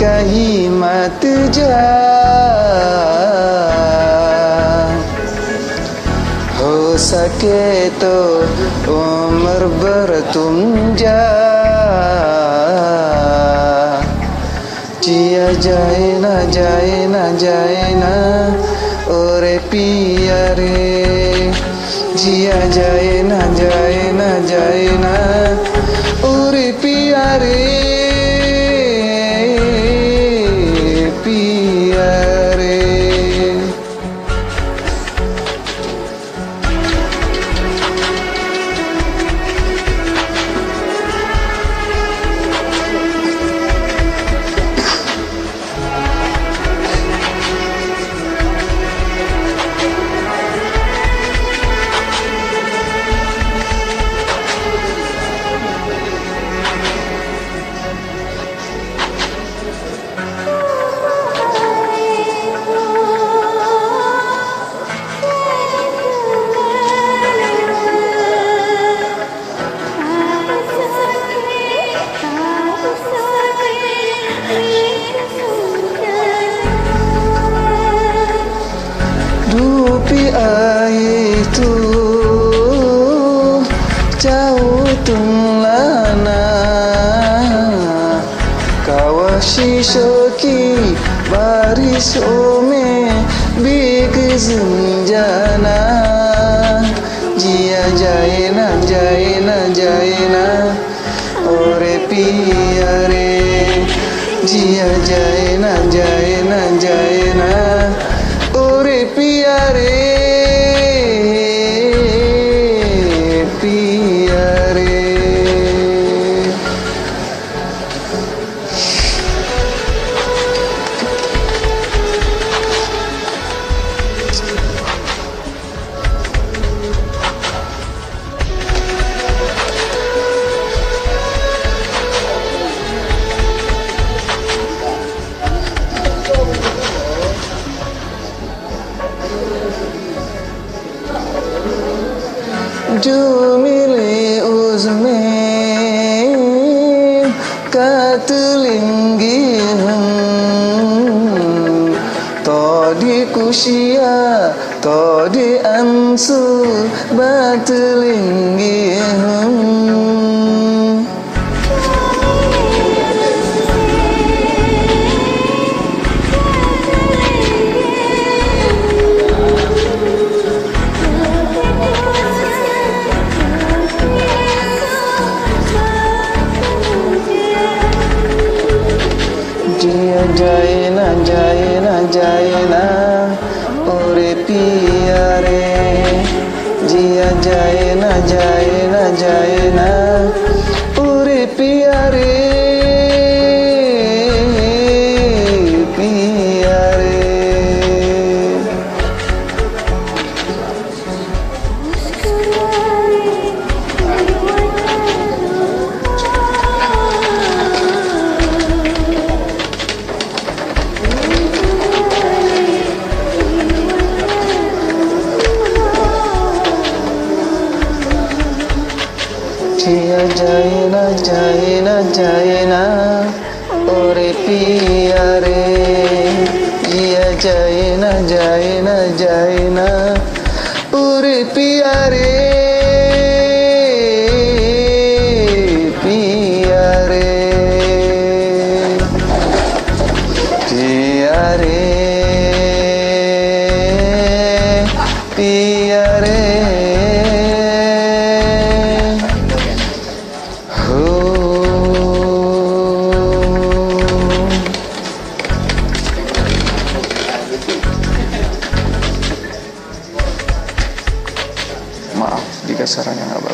Kahi mata ho sake to umar bertunja jiya jaina ore piare jiya jaina ore piare Itu jauh tunglana kawashi shoki baris ome big zinjana jiya jaina ore piare jiya jaina ore piare Jumile uzme katelinggiham todi kusia todi ansu batelinggiham jaina ore piare jiya jaina ore piare jaina ore piare jiya jaina ore piare pakai saran yang nggak bagus.